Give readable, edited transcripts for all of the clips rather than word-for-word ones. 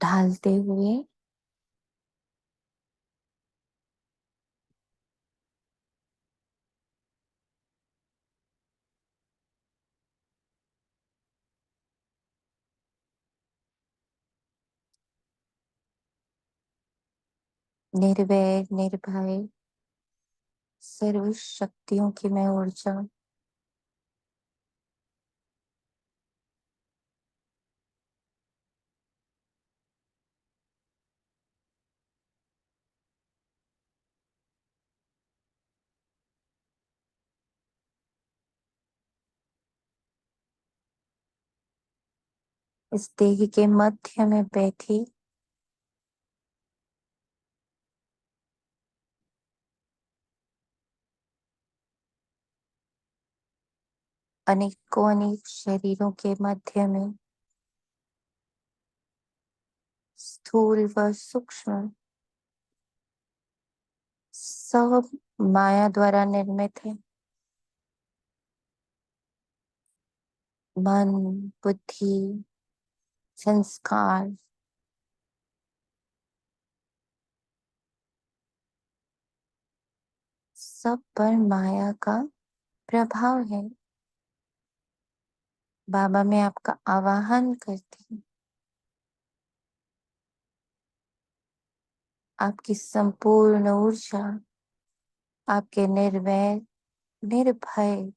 ढालते हुए निर्वैर निर्भय सर्व शक्तियों की मैं ऊर्जा इस देह के मध्य में बैठी अनेकों अनेक शरीरों के मध्य में स्थूल व सूक्ष्म सब माया द्वारा निर्मित है। मन, बुद्धि, संस्कार सब पर माया का प्रभाव है। बाबा, मैं आपका आवाहन करती हूँ। आपकी संपूर्ण ऊर्जा, आपके निर्वैर निर्भय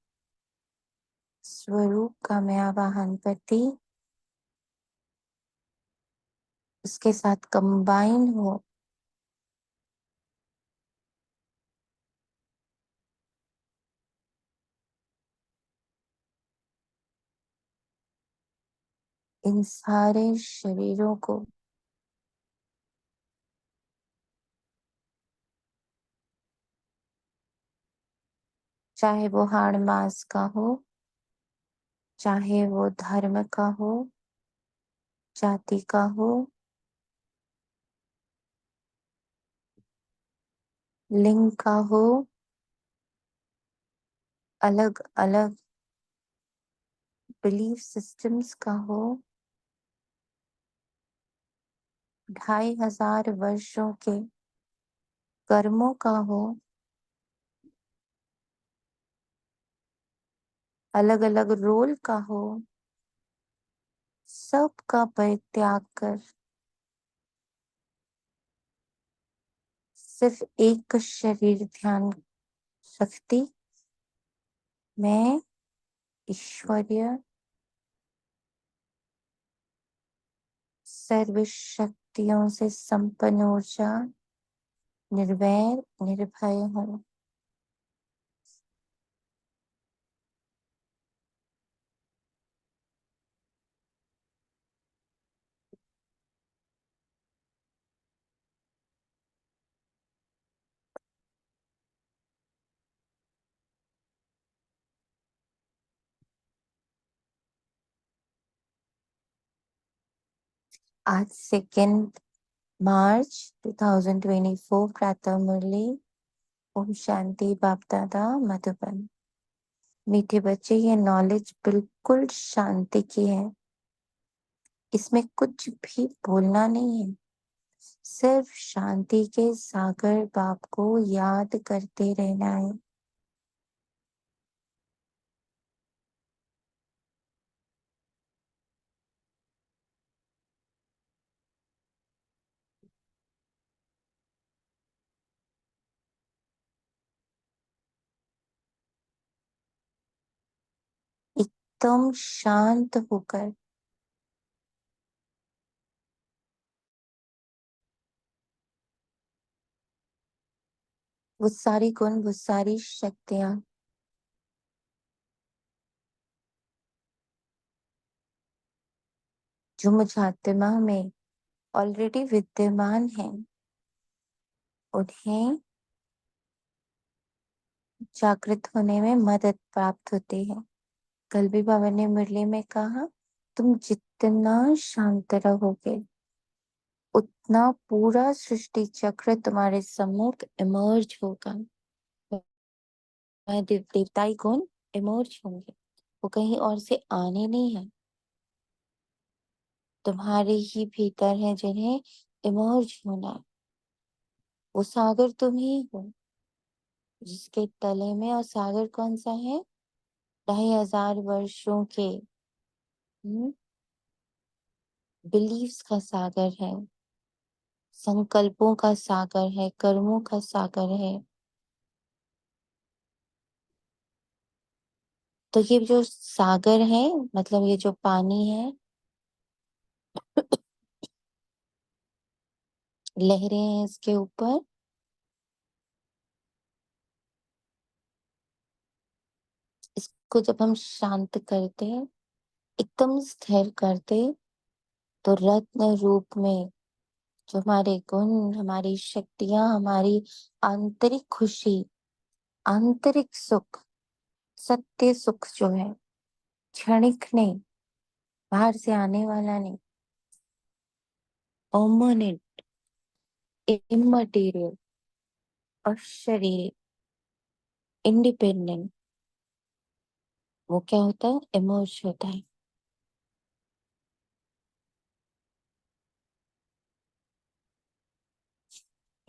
स्वरूप का मैं आवाहन करती, उसके साथ कंबाइन हो इन सारे शरीरों को चाहे वो हाड़ मांस का हो, चाहे वो धर्म का हो, जाति का हो, लिंग का हो, अलग अलग बिलीफ सिस्टम्स का हो, 2500 के कर्मों का हो, अलग अलग रोल का हो, सब का परित्याग कर सिर्फ एक शरीर ध्यान रखती, मैं ईश्वरीय सर्व शक्तियों से संपन्न ऊर्जा निर्वैर निर्भय हूँ। आज 2 मार्च 2024 प्रातः मुरली। ओम शांति। बाप दादा मधुबन। मीठे बच्चे, ये नॉलेज बिल्कुल शांति की है। इसमें कुछ भी बोलना नहीं है, सिर्फ शांति के सागर बाप को याद करते रहना है। एकदम शांत होकर वो सारी गुण, वो सारी शक्तियां जो मुझ आत्मा में ऑलरेडी विद्यमान है, उन्हें जागृत होने में मदद प्राप्त होती है। कल भी बाबा ने मुरली में कहा, तुम जितना शांत रहोगे उतना पूरा सृष्टि चक्र तुम्हारे सम्मुख इमर्ज होगा। वह देवताई गुण इमर्ज होंगे, वो कहीं और से आने नहीं है। तुम्हारे ही भीतर है जिन्हें इमर्ज होना है। वो सागर तुम ही हो, जिसके तले में, और सागर कौन सा है? 2500 वर्षों के बिलीव्स का सागर है, संकल्पों का सागर है, कर्मों का सागर है। तो ये जो सागर है, मतलब ये जो पानी है, लहरें हैं इसके ऊपर, इसको जब हम शांत करते, एकदम स्थिर करते, तो रत्न रूप में जो हमारे गुण, हमारी शक्तियां, हमारी आंतरिक खुशी, आंतरिक सुख, सत्य सुख जो है, क्षणिक नहीं, बाहर से आने वाला नहीं, परमानेंट, इममटेरियल, अशरीरी, इंडिपेंडेंट, वो क्या होता है? इमर्ज होता है।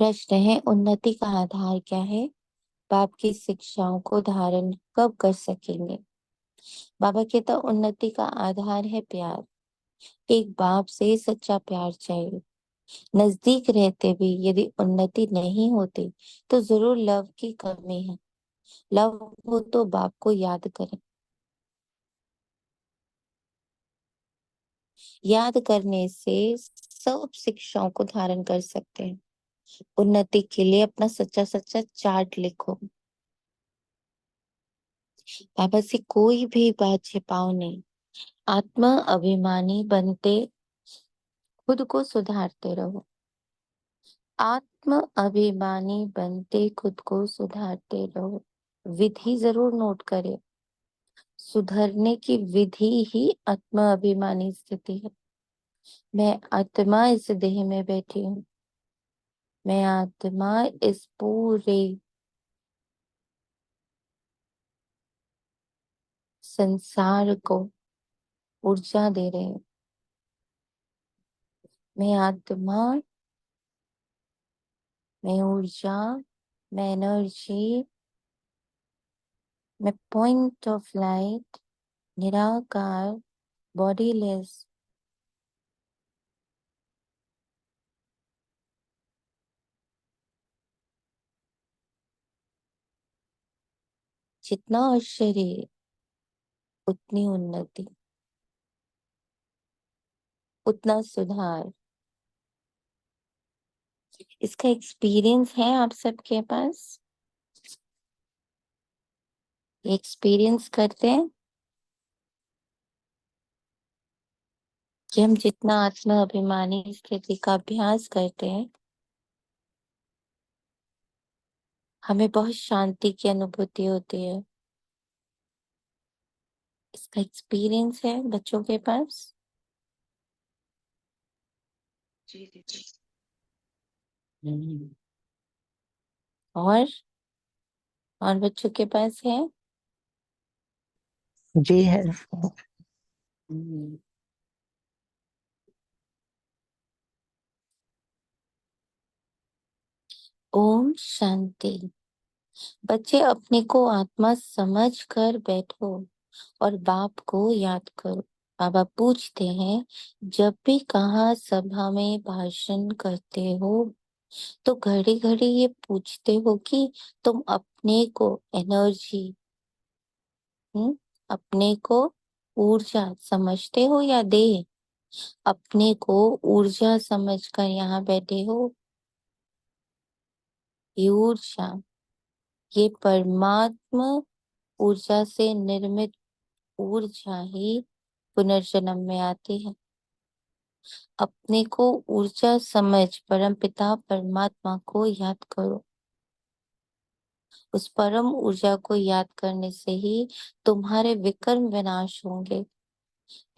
प्रश्न है, उन्नति का आधार क्या है? बाप की शिक्षाओं को धारण कब कर सकेंगे? बाबा कहता, उन्नति का आधार है प्यार। एक बाप से सच्चा प्यार चाहिए। नजदीक रहते भी यदि उन्नति नहीं होती तो जरूर लव की कमी है। लव हो तो बाप को याद करें। याद करने से सब शिक्षाओं को धारण कर सकते हैं। उन्नति के लिए अपना सच्चा सच्चा चार्ट लिखो। बाबा से कोई भी बात छिपाओ नहीं। आत्मा अभिमानी बनते खुद को सुधारते रहो। आत्म अभिमानी बनते खुद को सुधारते रहो। विधि जरूर नोट करें। सुधरने की विधि ही आत्म अभिमानी स्थिति है। मैं आत्मा इस देह में बैठी हूँ। मैं आत्मा इस पूरे संसार को ऊर्जा दे रही हूँ। मैं आत्मा, मैं ऊर्जा, मैं एनर्जी, मैं पॉइंट ऑफ लाइट, निराकार, बॉडीलेस। जितना शरीर उतनी उन्नति, उतना सुधार। इसका एक्सपीरियंस है आप सबके पास? एक्सपीरियंस करते हैं कि हम जितना आत्मा अभिमानी स्थिति का अभ्यास करते हैं, हमें बहुत शांति की अनुभूति होती है। इसका एक्सपीरियंस है बच्चों के पास? जी दीदी। हम्म। और बच्चों के पास है? जी है। हम्म। ओम शांति। बच्चे, अपने को आत्मा समझ कर बैठो और बाप को याद करो। बाबा पूछते हैं, जब भी कहा सभा में भाषण करते हो तो घड़ी घड़ी ये पूछते हो कि तुम अपने को एनर्जी, अपने को ऊर्जा समझते हो या देह? अपने को ऊर्जा समझकर यहाँ बैठे हो? ये ऊर्जा, ये परमात्मा ऊर्जा से निर्मित ऊर्जा ही पुनर्जन्म में आती है। अपने को ऊर्जा समझ परम पिता परमात्मा को याद करो। उस परम ऊर्जा को याद करने से ही तुम्हारे विकर्म विनाश होंगे।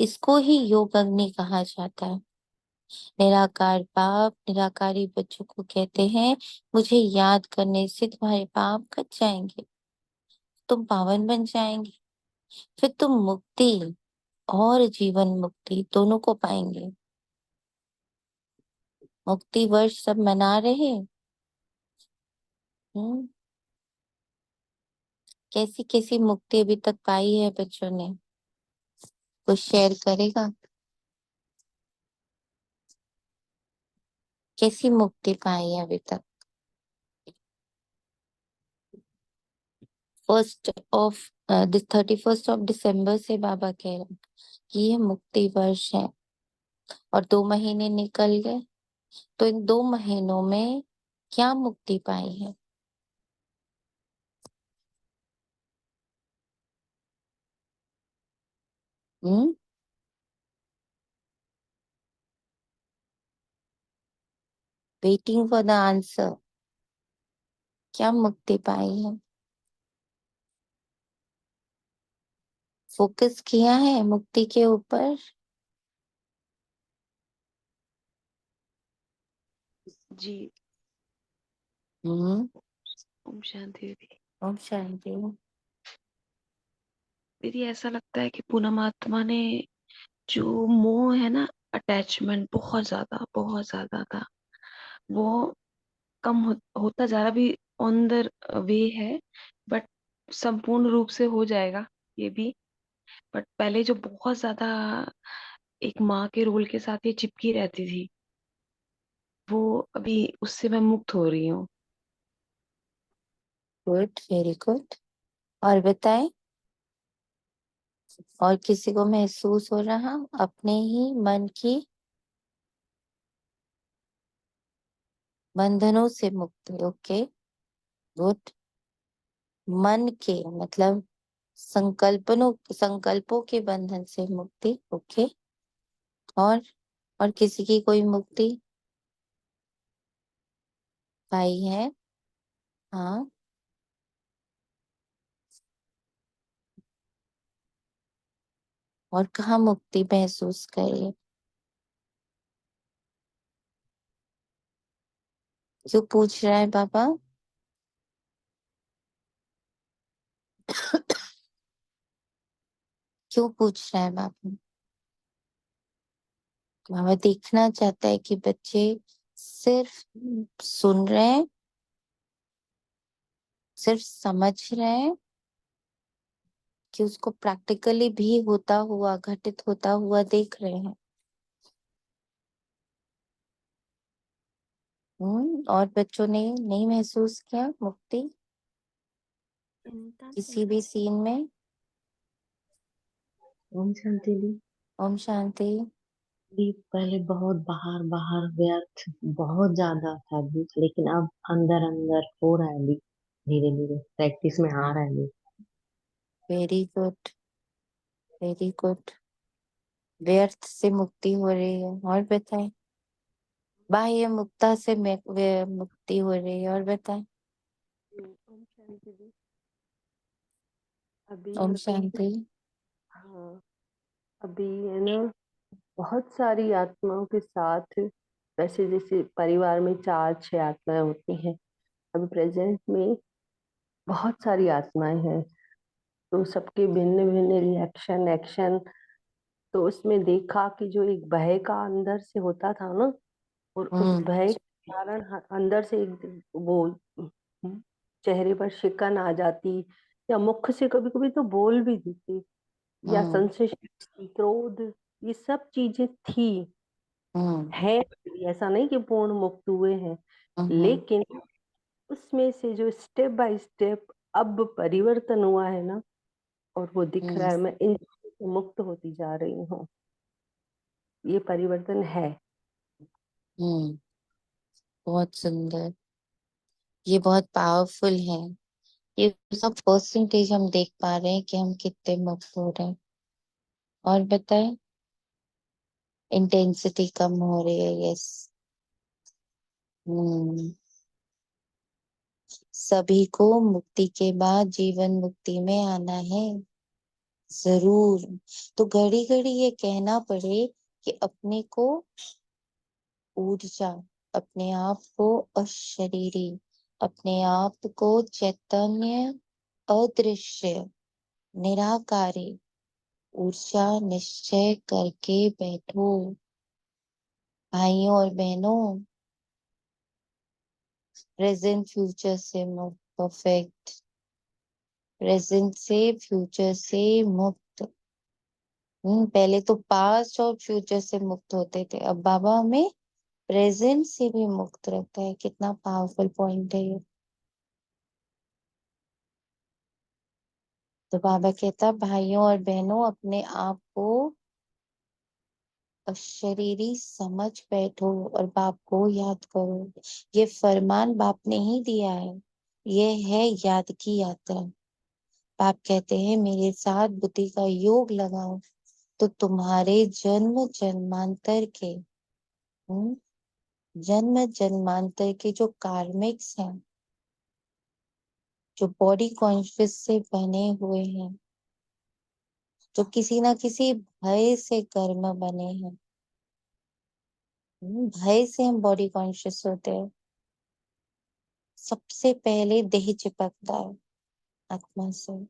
इसको ही योग अग्नि कहा जाता है। निराकार बाप निराकारी बच्चों को कहते हैं, मुझे याद करने से तुम्हारे पाप कट जाएंगे, तुम पावन बन जाएंगे, फिर तुम मुक्ति और जीवन मुक्ति दोनों को पाएंगे। मुक्ति वर्ष सब मना रहे। हम्म। कैसी कैसी मुक्ति अभी तक पाई है बच्चों ने, कुछ शेयर करेगा? कैसी मुक्ति पाई है अभी तक? 31 से बाबा कह रहे हैं कि ये मुक्ति वर्ष है, और 2 महीने निकल गए। तो इन 2 महीनों में क्या मुक्ति पाई है? Hmm. Waiting for the answer. क्या मुक्ति पाई है? फोकस किया है मुक्ति के ऊपर? जी। हम्म। ओम शांति दीदी। ओम शांति। दीदी ऐसा लगता है कि पूनम आत्मा ने जो मोह है ना, अटैचमेंट बहुत ज्यादा था, वो कम होता जा रहा भी, ऑन द वे है। बट संपूर्ण रूप से हो जाएगा ये भी। बट पहले जो बहुत ज्यादा एक माँ के रोल के साथ ये चिपकी रहती थी, वो अभी उससे मैं मुक्त हो रही हूँ। Good, very good. और बताएं, और किसी को महसूस हो रहा अपने ही मन की बंधनों से मुक्ति? Okay, good. मन के मतलब संकल्पों के बंधन से मुक्ति। ओके। और और किसी की कोई मुक्ति पाई है? हाँ। और कहाँ मुक्ति महसूस करिए? क्यों पूछ रहा है बाबा? क्यों पूछ रहा है बाबा? बाबा देखना चाहता है कि बच्चे सिर्फ सुन रहे हैं, सिर्फ समझ रहे हैं, कि उसको प्रैक्टिकली भी होता हुआ, घटित होता हुआ देख रहे हैं। और बच्चों ने नहीं महसूस किया मुक्ति चिंता से किसी भी सीन में? ओम शांति दी। ओम शांति। दी पहले बहुत बाहर बाहर व्यर्थ बहुत ज्यादा था दी, लेकिन अब अंदर अंदर हो रहा है दी, धीरे धीरे प्रैक्टिस में आ रहा है दी। Very good, very good. व्यर्थ से मुक्ति हो रही है। और बताएं, बाह्य मुक्ता से मुक्ति हो रही है। और बताएं। ओम शांति दी। अभी ओम अभी शांति। हाँ, अभी है ना, बहुत सारी आत्माओं के साथ, वैसे जैसे परिवार में 4-6 आत्माएं होती हैं, अभी प्रेजेंट में बहुत सारी आत्माएं हैं। तो सबके भिन्न भिन्न रिएक्शन एक्शन। तो उसमें देखा कि जो एक भय का अंदर से होता था ना, और उस हम्म। भय के कारण अंदर से एक वो चेहरे पर शिकन आ जाती, या मुख से कभी कभी तो बोल भी देती, या हम्म। संशय, क्रोध, ये सब चीजें थी, हम्म। है। ऐसा नहीं कि पूर्ण मुक्त हुए हैं, हम्म। लेकिन उसमें से जो स्टेप बाय स्टेप अब परिवर्तन हुआ है ना, और वो दिख रहा हम्म। है, मैं इन चीजों से मुक्त होती जा रही हूँ। ये परिवर्तन है। हम्म। बहुत सुंदर। ये बहुत पावरफुल है। ये सब परसेंटेज हम देख पा रहे हैं कि हम कितने मुक्त हो रहे हैं। और बताएं, इंटेंसिटी कम हो रही है। यस। हम्म। सभी को मुक्ति के बाद जीवन मुक्ति में आना है, जरूर। तो घड़ी घड़ी ये कहना पड़े कि अपने को ऊर्जा, अपने आप को अशरीरी, अपने आप को चैतन्य, अदृश्य, निराकारी ऊर्जा निश्चय करके बैठो। भाइयों और बहनों, प्रेजेंट फ्यूचर से मुक्त, परफेक्ट। प्रेजेंट से फ्यूचर से मुक्त। पहले तो पास्ट और फ्यूचर से मुक्त होते थे, अब बाबा हमें प्रेजेंट से भी मुक्त रखता है। कितना पावरफुल पॉइंट है ये। तो बाबा कहता, भाइयों और बहनों, अपने आप को शरीरी समझ बैठो और बाप को याद करो। ये फरमान बाप ने ही दिया है, ये है याद की यात्रा। बाप कहते हैं, मेरे साथ बुद्धि का योग लगाओ तो तुम्हारे जन्म जन्मांतर के जन्म जन्मांतर के जो कार्मिक्स हैं, जो बॉडी कॉन्शियस से बने हुए हैं, जो किसी ना किसी भय से कर्म बने हैं। भय से हम बॉडी कॉन्शियस होते हैं। सबसे पहले देह चिपकता है आत्मा से।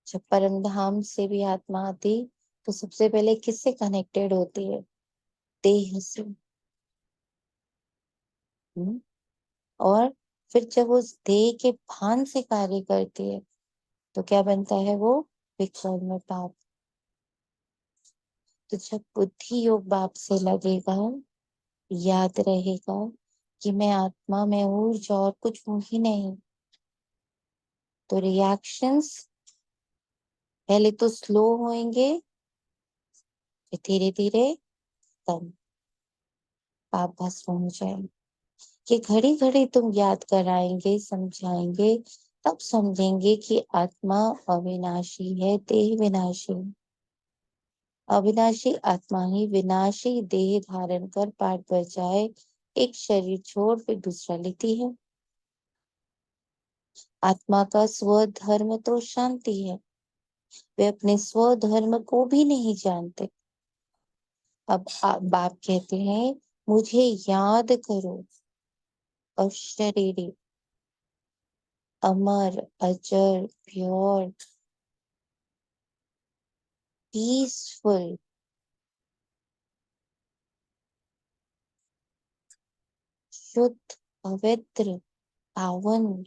जब परम धाम से भी आत्मा आती तो सबसे पहले किससे कनेक्टेड होती है? देह से। और फिर जब उस देह के भान से कार्य करती है तो क्या बनता है वो? विकर्म पाप। तो जब बुद्धि योग बाप से लगेगा, याद रहेगा कि मैं आत्मा में ऊर्जा और कुछ हूं ही नहीं, तो रिएक्शंस पहले तो स्लो होंगे, फिर धीरे धीरे तब पाप भस्म हो जाए। ये घड़ी घड़ी तुम याद कराएंगे, समझाएंगे, तब समझेंगे कि आत्मा अविनाशी है, देह विनाशी। अविनाशी आत्मा ही विनाशी देह धारण कर पाठ बजाए एक शरीर छोड़ फिर दूसरा लेती है। आत्मा का स्वधर्म तो शांति है, वे अपने स्वधर्म को भी नहीं जानते। अब बाप कहते हैं, मुझे याद करो। और शरीरी, अमर, अजर, प्योर, पीसफुल, शुद्ध, पवित्र, पावन,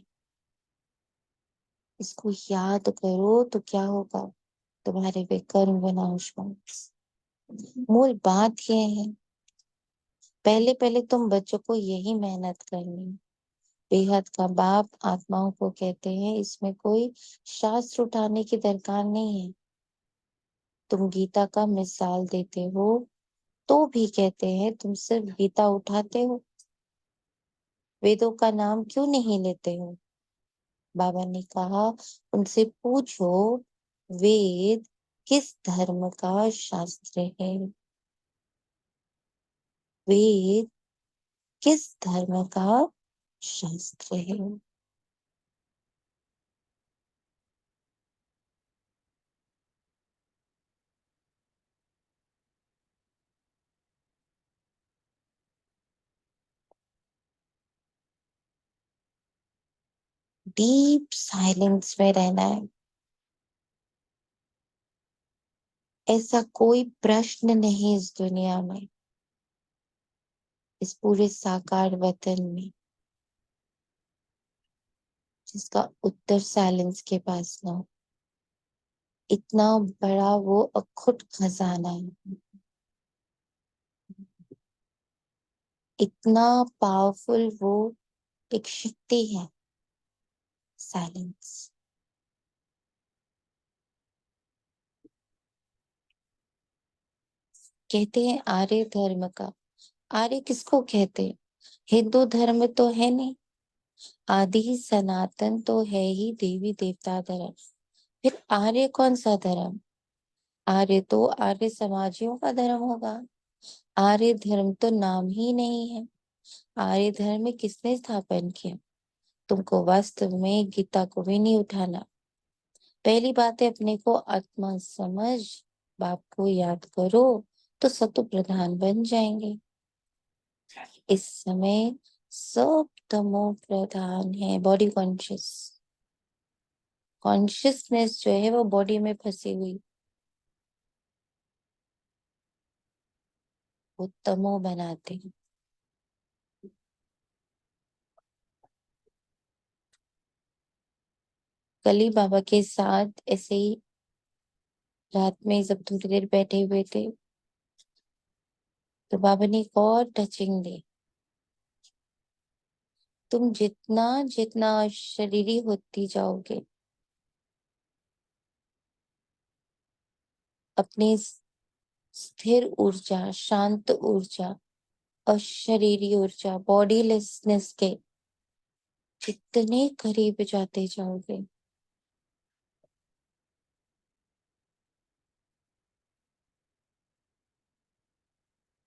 इसको याद करो तो क्या होगा? तुम्हारे विकर्म विनाश होंगे। मूल बात यह है, पहले पहले तुम बच्चों को यही मेहनत करनी। बेहद का बाप आत्माओं को कहते हैं, इसमें कोई शास्त्र उठाने की दरकार नहीं है। तुम गीता का मिसाल देते हो तो भी कहते हैं तुम सिर्फ गीता उठाते हो, वेदों का नाम क्यों नहीं लेते हो? बाबा ने कहा, उनसे पूछो वेद किस धर्म का शास्त्र है? वेद किस धर्म का शास्त्र है? डीप साइलेंस में रहना है। ऐसा कोई प्रश्न नहीं इस दुनिया में, इस पूरे साकार वतन में, जिसका उत्तर साइलेंस के पास ना हो। इतना बड़ा वो अखुट खजाना है, इतना पावरफुल वो एक शक्ति है, साइलेंस। कहते हैं आर्य धर्म का, आर्य किसको कहते हैं? हिंदू धर्म तो है नहीं, आदि सनातन तो है ही देवी देवता धर्म। फिर आर्य कौन सा धर्म? आर्य तो आर्य समाजियों का धर्म होगा। आर्य धर्म तो नाम ही नहीं है। आर्य धर्म में किसने स्थापन किया? तुमको वास्तव में गीता को भी नहीं उठाना। पहली बात है, अपने को आत्मा समझ, बाप को याद करो तो सतो प्रधान बन जाएंगे। इस समय सब तमो प्रधान है, बॉडी कॉन्शियस। कॉन्शियसनेस जो है वो बॉडी में फंसी हुई, वो तमो बनाते हैं। कल ही बाबा के साथ ऐसे ही रात में जब थोड़ी देर बैठे हुए थे तो बाबा ने एक और टचिंग दी। तुम जितना जितना शरीरी होती जाओगे, अपनी स्थिर ऊर्जा, शांत ऊर्जा, अशरीरी ऊर्जा, बॉडीलेसनेस के जितने करीब जाते जाओगे,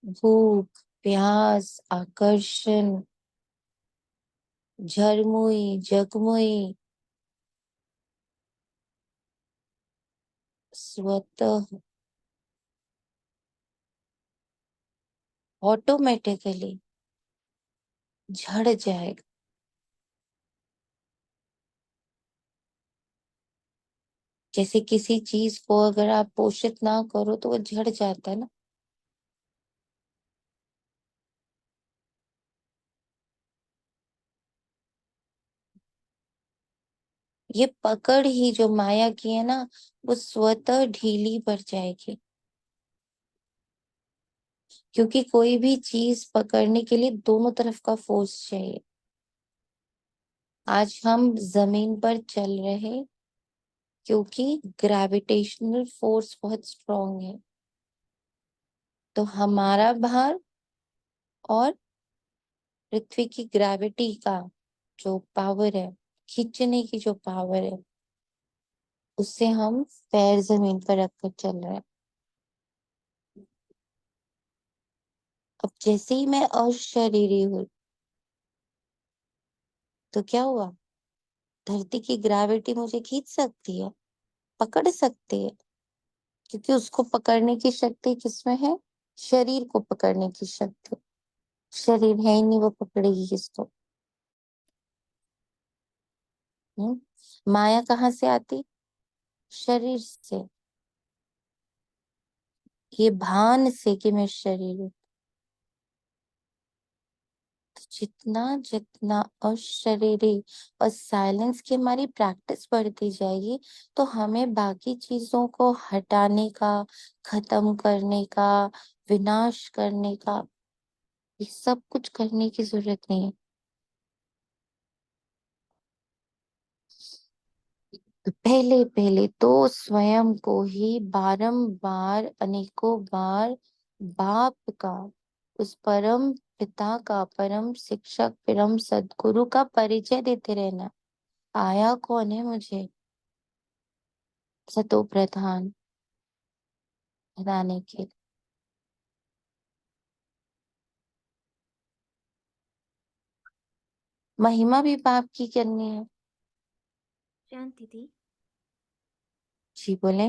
भूख, प्यास, आकर्षण, झरमुई, जगमुई स्वतः ऑटोमेटिकली झड़ जाएगा। जैसे किसी चीज को अगर आप पोषित ना करो तो वो झड़ जाता है ना। ये पकड़ ही जो माया की है ना, वो स्वतः ढीली पड़ जाएगी। क्योंकि कोई भी चीज पकड़ने के लिए दोनों तरफ का फोर्स चाहिए। आज हम जमीन पर चल रहे क्योंकि ग्रेविटेशनल फोर्स बहुत स्ट्रांग है। तो हमारा भार और पृथ्वी की ग्रेविटी का जो पावर है, खींचने की जो पावर है, उससे हम पैर जमीन पर रखकर चल रहे हैं। अब जैसे ही मैं अशरीरी हुई तो क्या हुआ? धरती की ग्रेविटी मुझे खींच सकती है, पकड़ सकती है, क्योंकि उसको पकड़ने की शक्ति किसमें है? शरीर को पकड़ने की शक्ति। शरीर है ही नहीं, वो पकड़ेगी किसको? माया कहाँ से आती? शरीर से। ये भान से कि मैं शरीर हूँ। तो जितना जितना अशरीरी और साइलेंस की हमारी प्रैक्टिस बढ़ती जाएगी, तो हमें बाकी चीजों को हटाने का, खत्म करने का, विनाश करने का, ये सब कुछ करने की जरूरत नहीं है। तो पहले पहले तो स्वयं को ही बारंबार अनेकों बार बाप का, उस परम पिता का, परम शिक्षक, परम सदगुरु का परिचय देते रहना। आया कौन है मुझे सतो प्रधान बनाने के लिए? महिमा भी बाप की करनी है। शांति थी। जी बोले।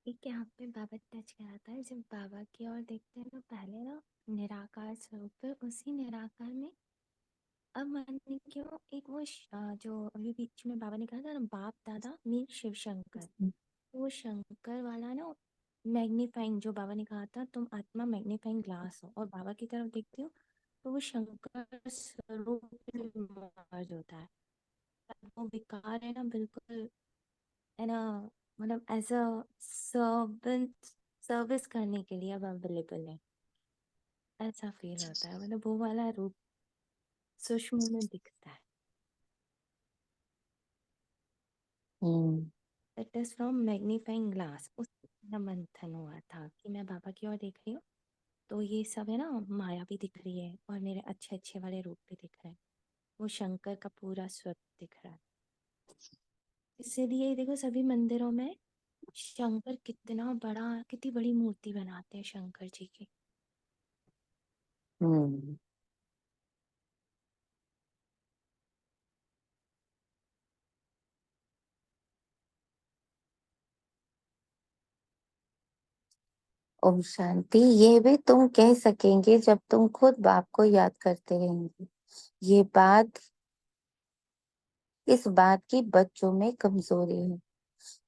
एक यहाँ पे बाबा टच करा था, जब बाबा की ओर देखते हैं तो पहले ना निराकार स्वरूप है, उसी निराकार में अब मन क्यों एक वो जो अभी बीच में बाबा ने कहा था ना, बाप दादा मीन शिव शंकर, वो शंकर वाला ना मैग्नीफाइंग, जो बाबा ने कहा था तुम आत्मा मैग्नीफाइंग ग्लास हो, और बाबा की तरफ देखती हो तो वो शंकर स्वरूप मर्ज होता है। वो विकार है ना बिल्कुल, है ना, मतलब एज अ सर्वेंट, सर्विस करने के लिए अब अवेलेबल है, ऐसा फील होता है। मतलब वो वाला रूप सूक्ष्म में दिखता है। Hmm. It is from magnifying glass. उस मंथन हुआ था कि मैं बाबा की ओर देख रही हूँ तो ये सब है ना, माया भी दिख रही है और मेरे अच्छे अच्छे वाले रूप भी दिख रहे हैं, वो शंकर का पूरा स्वरूप दिख रहा है। इसीलिए देखो सभी मंदिरों में शंकर कितना बड़ा, कितनी बड़ी मूर्ति बनाते हैं शंकर जी की। हम्म। ओम शांति। ये भी तुम कह सकेंगे जब तुम खुद बाप को याद करते रहेंगे। ये बात, इस बात की बच्चों में कमजोरी है।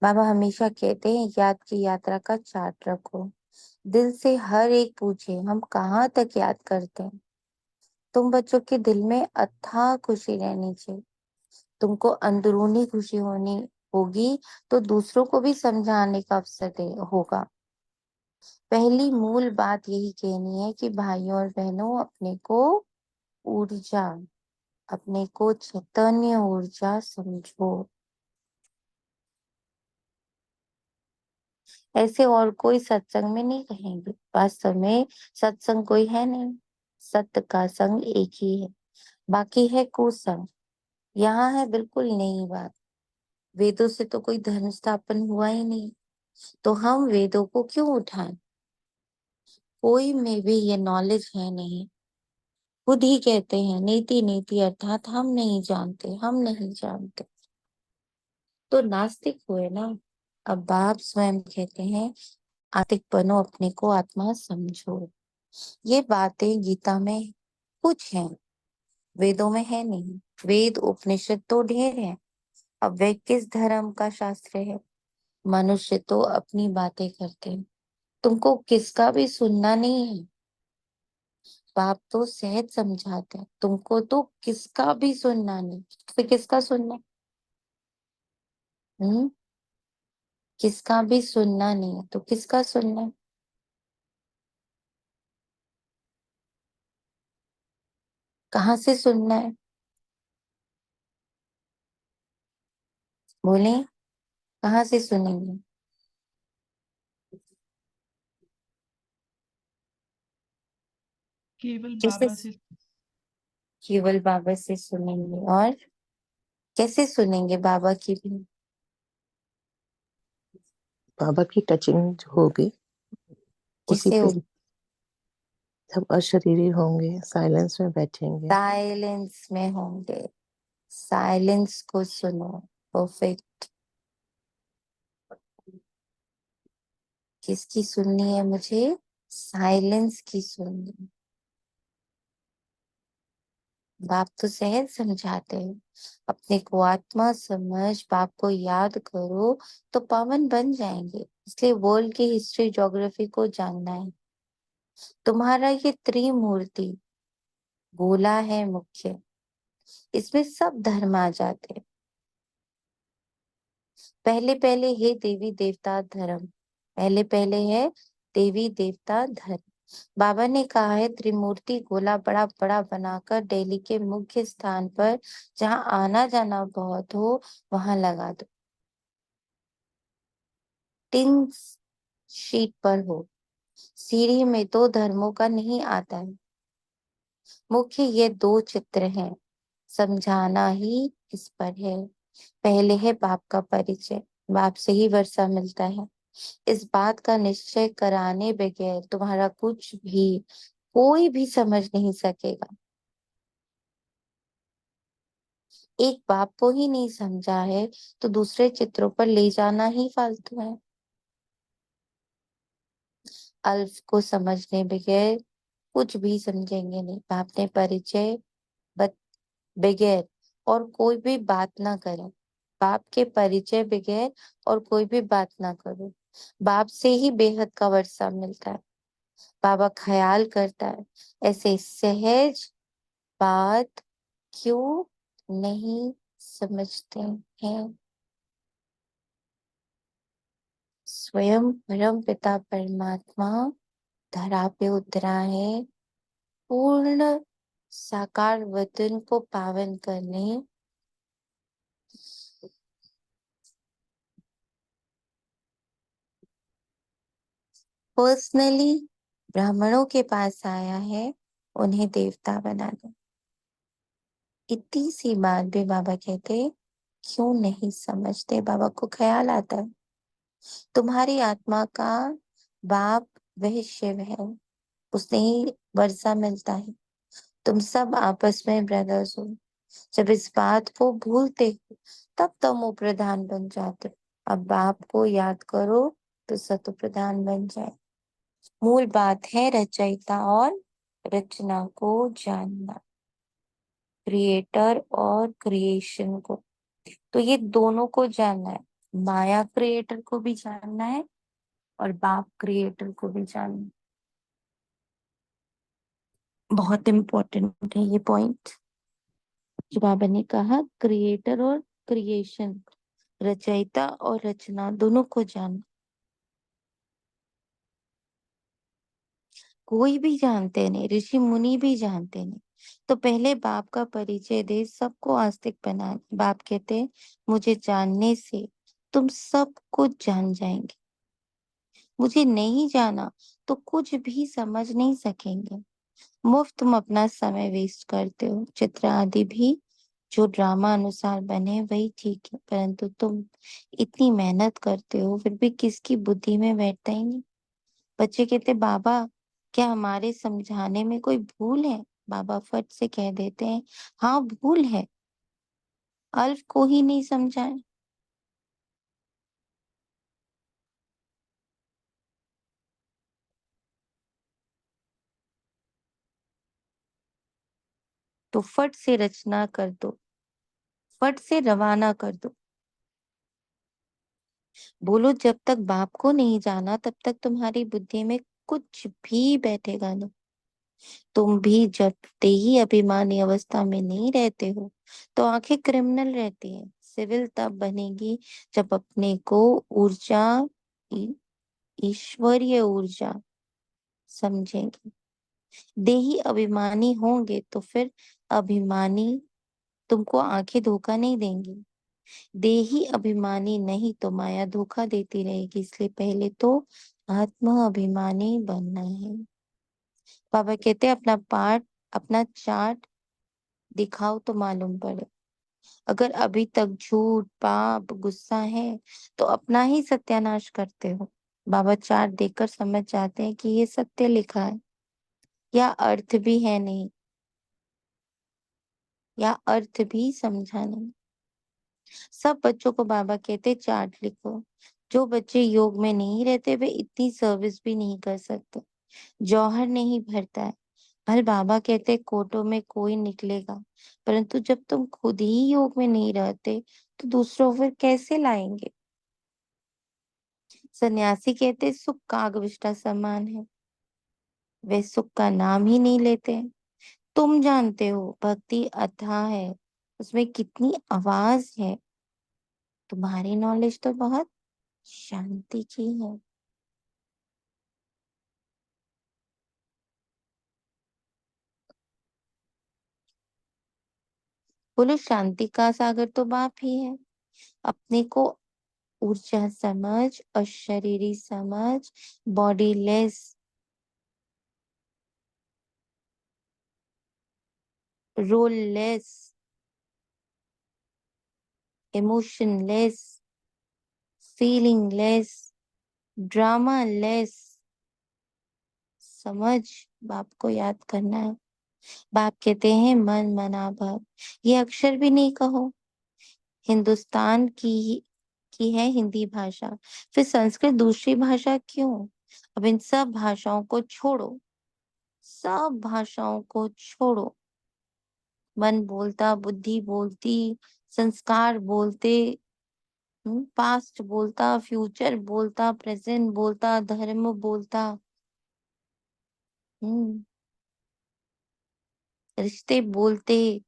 बाबा हमेशा कहते हैं याद की यात्रा का चार्ट रखो। दिल से हर एक पूछे हम कहाँ तक याद करते हैं। तुम बच्चों के दिल में अथाह खुशी रहनी चाहिए। तुमको अंदरूनी खुशी होनी होगी तो दूसरों को भी समझाने का अवसर होगा। पहली मूल बात यही कहनी है कि भाइयों और बहनों, ऊर्जा अपने को चैतन्य ऊर्जा समझो। ऐसे और कोई सत्संग में नहीं कहेंगे। वास्तव में सत्संग कोई है नहीं, सत्य का संग एक ही है, बाकी है कुसंग। यहाँ है बिल्कुल नई बात। वेदों से तो कोई धर्म स्थापन हुआ ही नहीं, तो हम वेदों को क्यों उठाएं? कोई में भी ये नॉलेज है नहीं। खुद ही कहते हैं नीति नीति, अर्थात हम नहीं जानते, हम नहीं जानते, तो नास्तिक हुए ना। अब बाप स्वयं कहते हैं आस्तिक बनो, अपने को आत्मा समझो। ये बातें गीता में कुछ हैं, वेदों में है नहीं। वेद उपनिषद तो ढेर है, अब वे किस धर्म का शास्त्र है? मनुष्य तो अपनी बातें करते हैं, तुमको किसका भी सुनना नहीं है। बाप तो सहज समझाते हैं, तुमको तो किसका भी सुनना नहीं, फिर किसका सुनना? हम्म किसका भी सुनना नहीं है तो किसका सुनना है? कहाँ से सुनना है? बोले, कहाँ से सुनेंगे? केवल कैसे? बाबा से। केवल बाबा से सुनेंगे। और कैसे सुनेंगे बाबा की भी? बाबा की टचिंग जो होगी उसी जिससे पे सब अशरीरी होंगे, साइलेंस में बैठेंगे। साइलेंस में होंगे, साइलेंस को सुनो। परफेक्ट। किसकी सुननी है मुझे? साइलेंस की सुननी। बाप तो सहज समझाते हैं, अपने को आत्मा समझ, बाप को याद करो तो पावन बन जाएंगे। इसलिए वर्ल्ड की हिस्ट्री ज्योग्राफी को जानना है। तुम्हारा ये त्रिमूर्ति गोला है मुख्य, इसमें सब धर्म आ जाते हैं। पहले पहले है देवी देवता धर्म, पहले पहले है देवी देवता धर्म। बाबा ने कहा है त्रिमूर्ति गोला बड़ा बड़ा बनाकर दिल्ली के मुख्य स्थान पर, जहां आना जाना बहुत हो, वहां लगा दो। टिन शीट पर हो, सीढ़ी में तो धर्मों का नहीं आता है। मुख्य ये दो चित्र हैं, समझाना ही इस पर है। पहले है बाप का परिचय, बाप से ही वर्षा मिलता है। इस बात का निश्चय कराने बगैर तुम्हारा कुछ भी कोई भी समझ नहीं सकेगा। एक बाप को ही नहीं समझा है तो दूसरे चित्रों पर ले जाना ही फालतू है। अल्फ को समझने बगैर कुछ भी समझेंगे नहीं। बाप ने परिचय बगैर और कोई भी बात ना करें, बाप के परिचय बगैर और कोई भी बात ना करो। बाप से ही बेहद का वर्षा मिलता है। बाबा ख्याल करता है, ऐसे सहज बात क्यों नहीं समझते हैं? स्वयं परम पिता परमात्मा धरा पे उतरा है, पूर्ण साकार वतन को पावन करने। पर्सनली ब्राह्मणों के पास आया है, उन्हें देवता बनाने। इतनी सी बात भी बाबा कहते क्यों नहीं समझते? बाबा को ख्याल आता है तुम्हारी आत्मा का बाप वह शिव है, उसने ही वर्षा मिलता है। तुम सब आपस में ब्रदर्स हो। जब इस बात को भूलते हो तब तमो प्रधान बन जाते हो। अब बाप को याद करो तो सतो प्रधान बन जाए। मूल बात है रचयिता और रचना को जानना, क्रिएटर और क्रिएशन को। तो ये दोनों को जानना है, माया क्रिएटर को भी जानना है और बाप क्रिएटर को भी जानना है। बहुत इम्पोर्टेंट है ये पॉइंट। जो बाबा ने कहा क्रिएटर और क्रिएशन, रचयिता और रचना दोनों को जान। कोई भी जानते नहीं, ऋषि मुनि भी जानते नहीं। तो पहले बाप का परिचय दे, सबको आस्तिक बनाने। बाप कहते मुझे जानने से तुम सब कुछ जान जाएंगे, मुझे नहीं जाना तो कुछ भी समझ नहीं सकेंगे। मुफ्त तुम अपना समय वेस्ट करते हो। चित्र आदि भी जो ड्रामा अनुसार बने वही ठीक है, परंतु तुम इतनी मेहनत करते हो फिर भी किसकी बुद्धि में बैठता ही नहीं। बच्चे कहते बाबा क्या हमारे समझाने में कोई भूल है? बाबा फट से कह देते हैं हाँ भूल है, अल्फ को ही नहीं समझाए। तो फट से रचना कर दो, फट से रवाना कर दो। बोलो जब तक बाप को नहीं जाना तब तक तुम्हारी बुद्धि में कुछ भी बैठेगा नहीं। तुम भी जब ते ही अभिमानी अवस्था में नहीं रहते हो तो आंखें क्रिमिनल रहती हैं। सिविल तब बनेगी जब अपने को ऊर्जा, ई- ईश्वरीय ऊर्जा समझेंगे। देही अभिमानी होंगे तो फिर अभिमानी तुमको आंखें धोखा नहीं देंगी। देही अभिमानी नहीं तो माया धोखा देती रहेगी। इसलिए पहले तो आत्म अभिमानी बनना है। बाबा कहते हैं अपना पाठ, अपना चार्ट दिखाओ तो मालूम पड़े। अगर अभी तक झूठ, पाप, गुस्सा है तो अपना ही सत्यानाश करते हो। बाबा चार्ट देखकर समझ जाते हैं कि ये सत्य लिखा है या अर्थ भी है नहीं, या अर्थ भी समझा नहीं। सब बच्चों को बाबा कहते चार्ट लिखो। जो बच्चे योग में नहीं रहते वे इतनी सर्विस भी नहीं कर सकते। जौहर नहीं भरता है। भले बाबा कहते कोटों में कोई निकलेगा, परंतु जब तुम खुद ही योग में नहीं रहते तो दूसरों फिर कैसे लाएंगे? सन्यासी कहते सुख कागविष्टा समान है, वे सुख का नाम ही नहीं लेते हैं। तुम जानते हो भक्ति अथाह है, उसमें कितनी आवाज है। तुम्हारी नॉलेज तो बहुत शांति की है। बोलो शांति का सागर तो बाप ही है। अपने को ऊर्जा समझ, अशरीरी समझ, body less, role less, emotion less, feeling less, drama less समझ बाप को याद करना है। बाप कहते हैं मन मना भव, ये अक्षर भी नहीं कहो। हिंदुस्तान की है हिंदी भाषा, फिर संस्कृत दूसरी भाषा क्यों? अब इन सब भाषाओं को छोड़ो, सब भाषाओं को छोड़ो। मन बोलता, बुद्धि बोलती, संस्कार बोलते, पास्ट बोलता, फ्यूचर बोलता, प्रेजेंट बोलता, धर्म बोलता, हम्म रिश्ते बोलते,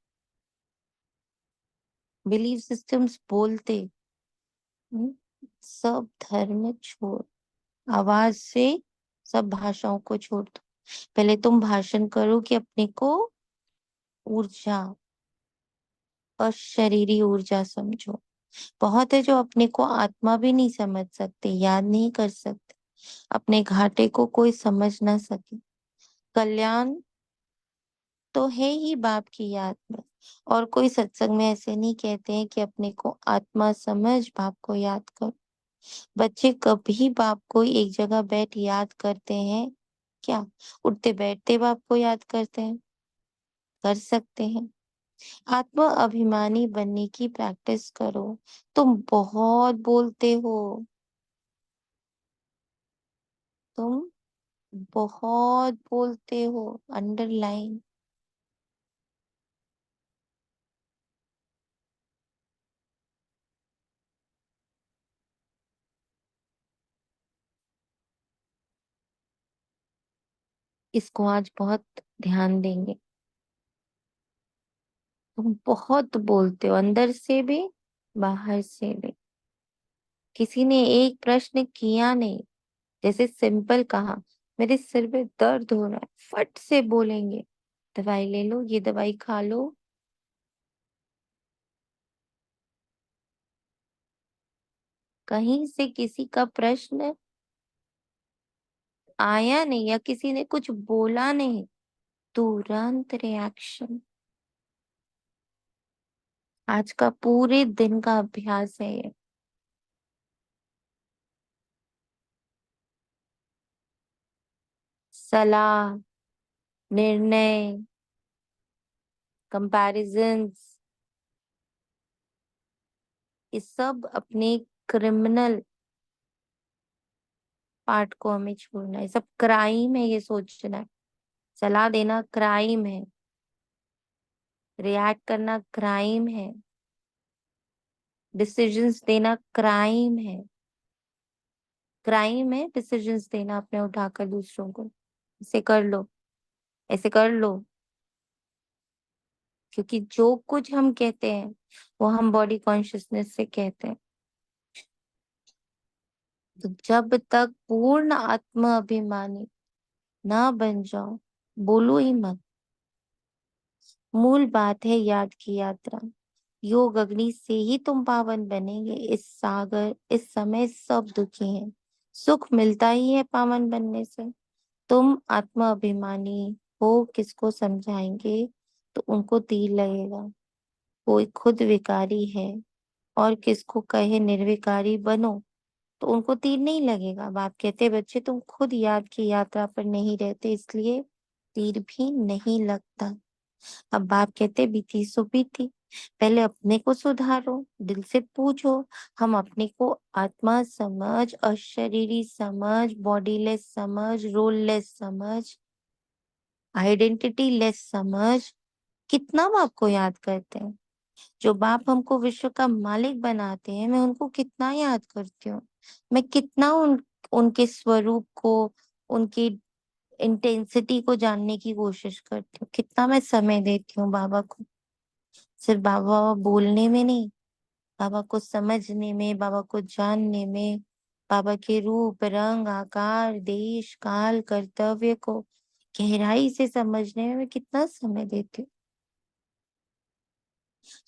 बिलीफ सिस्टम्स बोलते, हम्म, सब धर्म छोड़, आवाज से सब भाषाओं को छोड़ दो। पहले तुम भाषण करो कि अपने को ऊर्जा, अशरीरी ऊर्जा समझो। बहुत है जो अपने को आत्मा भी नहीं समझ सकते, याद नहीं कर सकते। अपने घाटे को कोई समझ ना सके। कल्याण तो है ही बाप की याद में। और कोई सत्संग में ऐसे नहीं कहते हैं कि अपने को आत्मा समझ बाप को याद करो। बच्चे कभी बाप को एक जगह बैठ याद करते हैं क्या? उठते बैठते बाप को याद करते हैं? कर सकते हैं। आत्मा अभिमानी बनने की प्रैक्टिस करो। तुम बहुत बोलते हो, तुम बहुत बोलते हो, अंडरलाइन। इसको आज बहुत ध्यान देंगे। तुम बहुत बोलते हो, अंदर से भी बाहर से भी। किसी ने एक प्रश्न किया नहीं, जैसे सिंपल कहा मेरे सिर में दर्द हो रहा है, फट से बोलेंगे दवाई ले लो, ये दवाई खा लो। कहीं से किसी का प्रश्न आया नहीं या किसी ने कुछ बोला नहीं, तुरंत रिएक्शन। आज का पूरे दिन का अभ्यास है ये। सलाह, निर्णय, कंपैरिजंस, ये सब अपने क्रिमिनल पार्ट को हमें छोड़ना है। सब क्राइम है ये सोचना है। सलाह देना क्राइम है, रिएक्ट करना क्राइम है, डिसीजंस देना क्राइम है। क्राइम है डिसीजंस देना अपने उठाकर दूसरों को, ऐसे कर लो, ऐसे कर लो। क्योंकि जो कुछ हम कहते हैं वो हम बॉडी कॉन्शियसनेस से कहते हैं। तो जब तक पूर्ण आत्म अभिमानी ना बन जाओ, बोलो ही मत। मूल बात है याद की यात्रा। योग अग्नि से ही तुम पावन बनेंगे। इस सागर इस समय सब दुखी हैं, सुख मिलता ही है पावन बनने से। तुम आत्म अभिमानी हो, किसको समझाएंगे तो उनको तीर लगेगा। कोई खुद विकारी है और किसको कहे निर्विकारी बनो तो उनको तीर नहीं लगेगा। बाप कहते बच्चे तुम खुद याद की यात्रा पर नहीं रहते, इसलिए तीर भी नहीं लगता। अब बाप कहते बीती सो बीती, पहले अपने को सुधारो, दिल से पूछो। हम अपने को आत्मा समझ, अशरीरी समझ, बॉडी लेस समझ, रोल लेस समझ, आइडेंटिटी लेस समझ कितना बाप को याद करते हैं। जो बाप हमको विश्व का मालिक बनाते हैं, मैं उनको कितना याद करती हूँ। मैं कितना उनके स्वरूप को, उनकी इंटेंसिटी को जानने की कोशिश करती हूँ। कितना मैं समय देती हूँ बाबा को, सिर्फ बाबा बोलने में नहीं, बाबा को समझने में, बाबा को जानने में, बाबा के रूप रंग आकार देश काल कर्तव्य को गहराई से समझने में मैं कितना समय देती हूँ।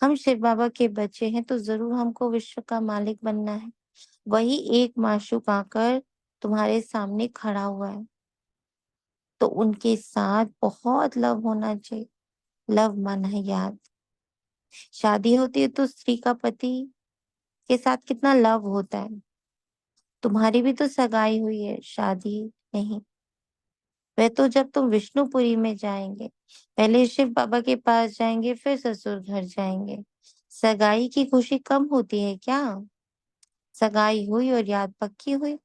हम शिव बाबा के बच्चे हैं तो जरूर हमको विश्व का मालिक बनना है। वही एक माशूक आकर तुम्हारे सामने खड़ा हुआ है, तो उनके साथ बहुत लव होना चाहिए। लव मन है याद। शादी होती है तो स्त्री का पति के साथ कितना लव होता है। तुम्हारी भी तो सगाई हुई है, शादी नहीं। वह तो जब तुम विष्णुपुरी में जाएंगे, पहले शिव बाबा के पास जाएंगे, फिर ससुर घर जाएंगे। सगाई की खुशी कम होती है क्या? सगाई हुई और याद पक्की हुई।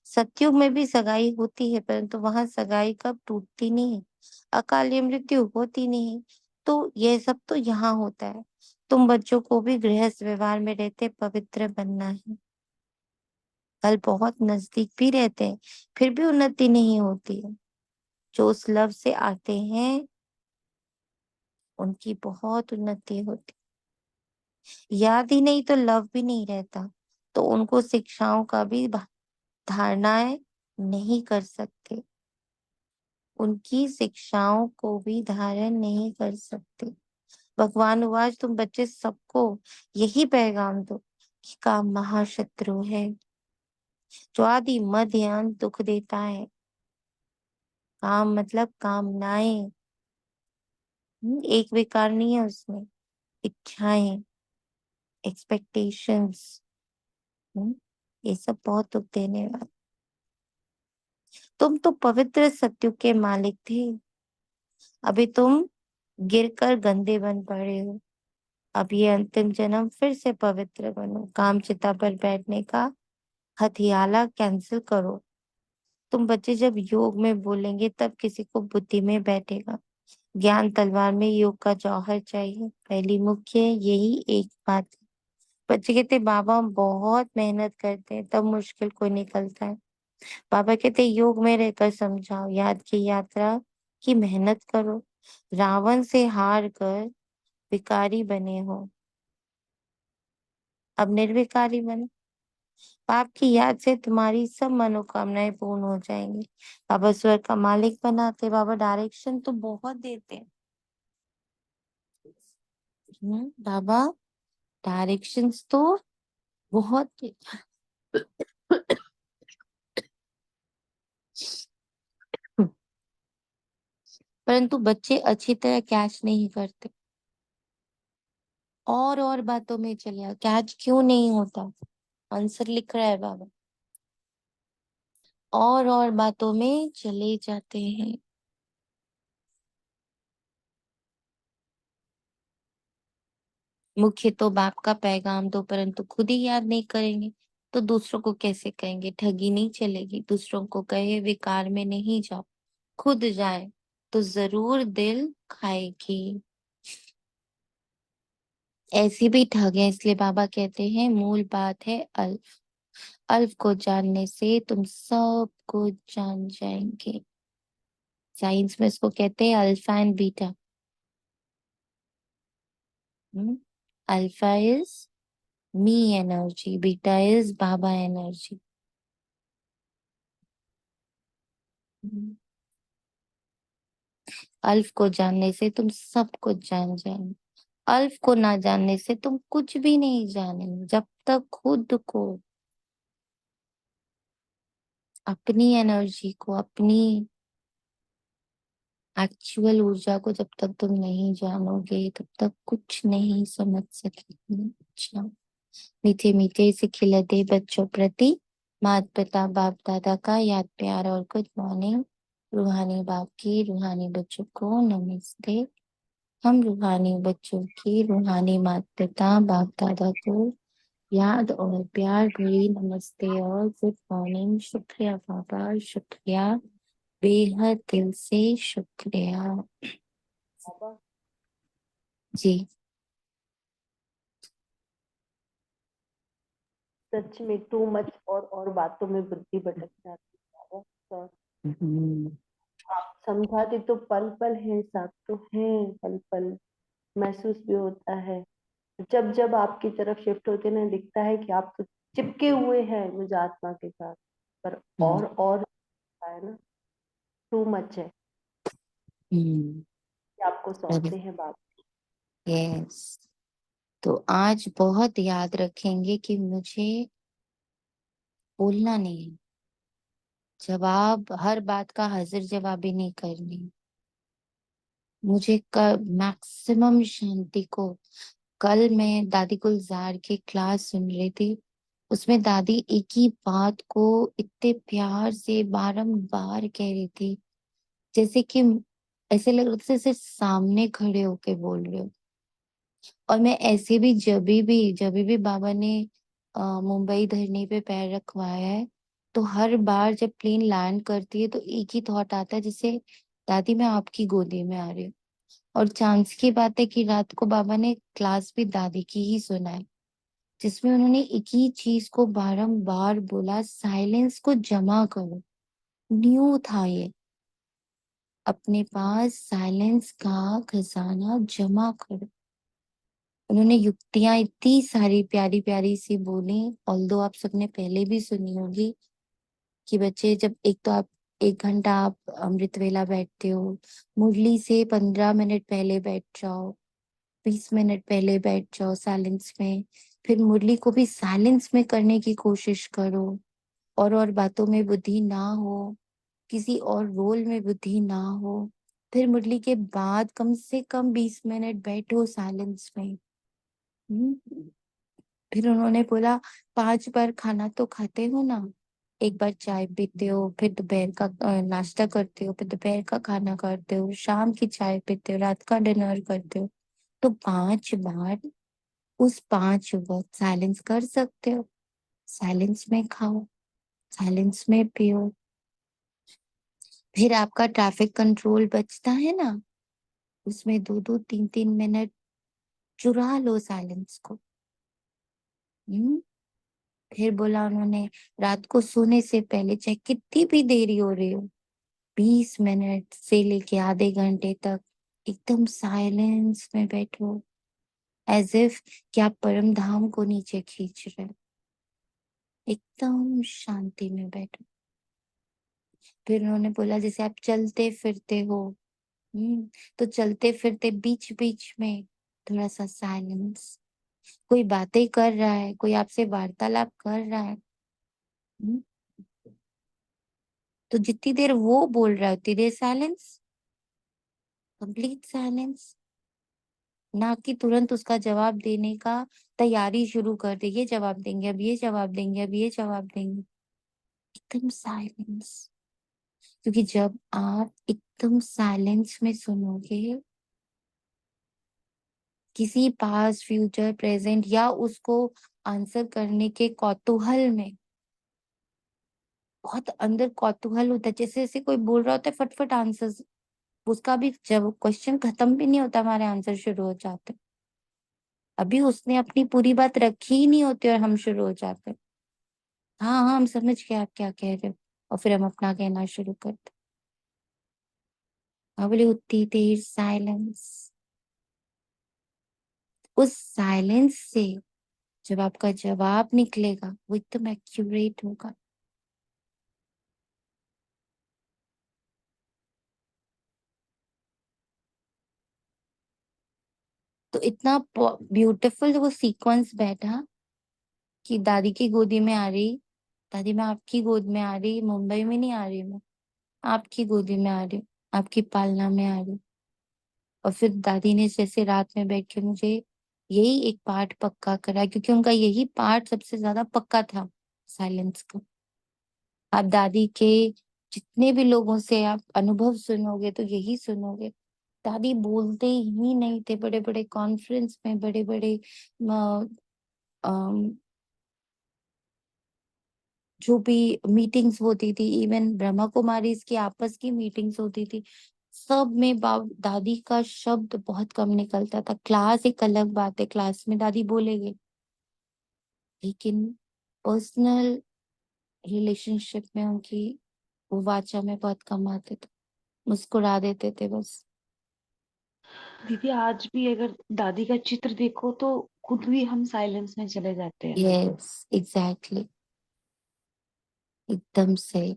सतयुग में भी सगाई होती है, परंतु वहां सगाई कब टूटती नहीं है, अकाली मृत्यु होती नहीं। तो यह सब तो यहाँ होता है। तुम बच्चों को भी गृहस्थ व्यवहार में रहते पवित्र बनना है। कल बहुत नजदीक भी रहते हैं, फिर भी उन्नति नहीं होती है। जो उस लव से आते हैं उनकी बहुत उन्नति होती। याद ही नहीं तो लव भी नहीं रहता, तो उनको शिक्षाओं का भी धारणाएं नहीं कर सकते, उनकी शिक्षाओं को भी धारण नहीं कर सकते। भगवान वाज तुम बच्चे सबको यही पैगाम दो कि काम महाशत्रु है, जो आदि मध्य अंत दुख देता है। काम मतलब कामनाएं, एक विकार नहीं है उसमें। इच्छाएं, एक्सपेक्टेशंस, ये सब बहुत दुख देने वाला। तुम तो पवित्र सत्युग के मालिक थे, अभी तुम गिरकर गंदे बन पड़े हो। अब ये अंतिम जन्म फिर से पवित्र बनो। काम चिता पर बैठने का हथियाला कैंसिल करो। तुम बच्चे जब योग में बोलेंगे तब किसी को बुद्धि में बैठेगा। ज्ञान तलवार में योग का जौहर चाहिए। पहली मुख्य यही एक बात है। बच्चे कहते बाबा हम बहुत मेहनत करते हैं तब मुश्किल कोई निकलता है। बाबा कहते योग में रहकर समझाओ, याद की यात्रा की मेहनत करो। रावण से हार कर विकारी बने हो, अब निर्विकारी बनो। पाप की याद से तुम्हारी सब मनोकामनाएं पूर्ण हो जाएंगी। बाबा स्वर्ग का मालिक बनाते, बाबा डायरेक्शन तो बहुत देते हैं। बाबा डायरेक्शंस तो बहुत परंतु बच्चे अच्छी तरह कैच नहीं करते, और बातों में चले। कैच क्यों नहीं होता? आंसर लिख रहा है बाबा, और बातों में चले जाते हैं। मुख्य तो बाप का पैगाम दो, परंतु खुद ही याद नहीं करेंगे तो दूसरों को कैसे कहेंगे? ठगी नहीं चलेगी। दूसरों को कहे विकार में नहीं जाओ, खुद जाए तो जरूर दिल खाएगी। ऐसी भी ठग है, इसलिए बाबा कहते हैं मूल बात है अल्फ। अल्फ को जानने से तुम सब को जान जाएंगे। साइंस में इसको कहते हैं alpha and beta. Alpha is me energy, beta is Baba energy. अल्फ को जानने से तुम सब कुछ जान जाएंगे। अल्फ को ना जानने से तुम कुछ भी नहीं जानेंगे। जब तक खुद को, अपनी एनर्जी को, अपनी एक्चुअल ऊर्जा को जब तक तुम नहीं जानोगे, तब तक कुछ नहीं समझ सकेंगे। अच्छा, मीठे मीठे से खिलते बच्चों प्रति माता पिता बाप दादा का याद प्यार और गुड मॉर्निंग। रूहानी बाप की रूहानी बच्चों को नमस्ते। हम रूहानी बच्चों की रूहानी माता पिता बाप दादा को याद और प्यार भरी नमस्ते और गुड मॉर्निंग। शुक्रिया बाबा, शुक्रिया, बेहद दिल से शुक्रिया बाबा जी। सच में टू मच, और बातों में बुद्धि भटक जाती है बाबा। तो आप समझाते तो पल पल है, साथ तो है पल पल, महसूस भी होता है। जब जब आपकी तरफ शिफ्ट होते ना, दिखता है कि आप तो चिपके हुए हैं मुझ आत्मा के साथ, पर और है ना, टू मच है कि आपको सौंपते हैं बाप। यस, तो आज बहुत याद रखेंगे कि मुझे बोलना नहीं है, जवाब हर बात का हाजिर जवाबी नहीं करनी। मुझे मैक्सिमम शांति को, कल मैं दादी गुलजार की क्लास सुन रही थी, उसमें दादी एक ही बात को इतने प्यार से बारंबार कह रही थी, जैसे कि ऐसे लग रहा था जैसे सामने खड़े होके बोल रहे हो। और मैं ऐसे भी जब भी बाबा ने मुंबई धरनी पे पैर रखवाया है, तो हर बार जब प्लेन लैंड करती है तो एक ही थॉट आता है, जैसे दादी मैं आपकी गोदी में आ रही हूँ। और चांस की बात है कि रात को बाबा ने क्लास भी दादी की ही सुना है, जिसमें उन्होंने एक ही चीज को बारंबार बोला, साइलेंस को जमा करो। न्यू था ये, अपने पास साइलेंस का खजाना जमा करो। उन्होंने युक्तियां इतनी सारी प्यारी प्यारी सी बोली, ऑल्दो आप सबने पहले भी सुनी होगी कि बच्चे जब एक तो आप 1 घंटा आप अमृत वेला बैठते हो, मुरली से 15 मिनट पहले बैठ जाओ, 20 मिनट पहले बैठ जाओ साइलेंस में। फिर मुरली को भी साइलेंस में करने की कोशिश करो, और बातों में बुद्धि ना हो, किसी और रोल में बुद्धि ना हो। फिर मुरली के बाद कम से कम 20 मिनट बैठो साइलेंस में। फिर उन्होंने बोला 5 बार खाना तो खाते हो ना, एक बार चाय पीते हो, फिर दोपहर का नाश्ता करते हो, फिर दोपहर का खाना करते हो, शाम की चाय पीते हो, रात का डिनर करते हो, तो 5 बार उस 5 वक्त साइलेंस कर सकते हो। साइलेंस में खाओ, साइलेंस में पियो। फिर आपका ट्रैफिक कंट्रोल बचता है ना, उसमें 2-2 3-3 मिनट चुरा लो साइलेंस को। हम्म फिर बोला उन्होंने, रात को सोने से पहले चाहे कितनी भी देरी हो रही हो, 20 मिनट से लेके आधे घंटे तक एकदम साइलेंस में बैठो। एज इफ कि आप परम धाम को नीचे खींच रहे हैं। एकदम शांति में बैठो। फिर उन्होंने बोला जैसे आप चलते फिरते हो, तो चलते फिरते बीच बीच में थोड़ा सा साइलेंस। कोई बातें कर रहा है, कोई आपसे वार्तालाप कर रहा है, हम्म, तो जितनी देर वो बोल रहा है उतनी देर साइलेंस, कंप्लीट साइलेंस। ना कि तुरंत उसका जवाब देने का तैयारी शुरू कर दे, ये जवाब देंगे, अब ये जवाब देंगे, अब ये जवाब देंगे। एकदम साइलेंस। क्योंकि जब आप एकदम साइलेंस में सुनोगे, किसी पास्ट फ्यूचर प्रेजेंट या उसको आंसर करने के कौतूहल में, बहुत अंदर कौतूहल होता है, जैसे जैसे कोई बोल रहा होता है फटफट आंसर, उसका भी जब क्वेश्चन खत्म भी नहीं होता हमारे आंसर शुरू हो जाते। अभी उसने अपनी पूरी बात रखी ही नहीं होती और हम शुरू हो जाते। हाँ हाँ हम समझ गए आप क्या कह रहे हो, और फिर हम अपना कहना शुरू करते। हाँ बोले उतनी देर साइलेंस। उस साइलेंस से जब आपका जवाब निकलेगा वो एकदम एक्यूरेट होगा। तो इतना ब्यूटीफुल वो सीक्वेंस बैठा कि दादी की गोदी में आ रही, दादी मैं आपकी गोद में आ रही, मुंबई में नहीं आ रही, मैं आपकी गोदी में आ रही हूँ, आपकी पालना में आ रही हूँ। और फिर दादी ने जैसे रात में बैठ के मुझे यही एक पार्ट पक्का करा, क्योंकि उनका यही पार्ट सबसे ज्यादा पक्का था, साइलेंस का। आप दादी के जितने भी लोगों से आप अनुभव सुनोगे तो यही सुनोगे, दादी बोलते ही नहीं थे। बड़े बड़े कॉन्फ्रेंस में, बड़े बड़े जो भी मीटिंग्स होती थी, इवन ब्रह्मा कुमारी की आपस की मीटिंग्स होती थी, सब में दादी का शब्द बहुत कम निकलता था। क्लास एक अलग बात है, क्लास में दादी बोलेंगे, लेकिन पर्सनल रिलेशनशिप में उनकी वो वाचा में बहुत कम आते थे, मुस्कुरा देते थे बस। दीदी आज भी अगर दादी का चित्र देखो तो खुद भी हम साइलेंस में चले जाते हैं। यस एग्जैक्टली, एकदम सही।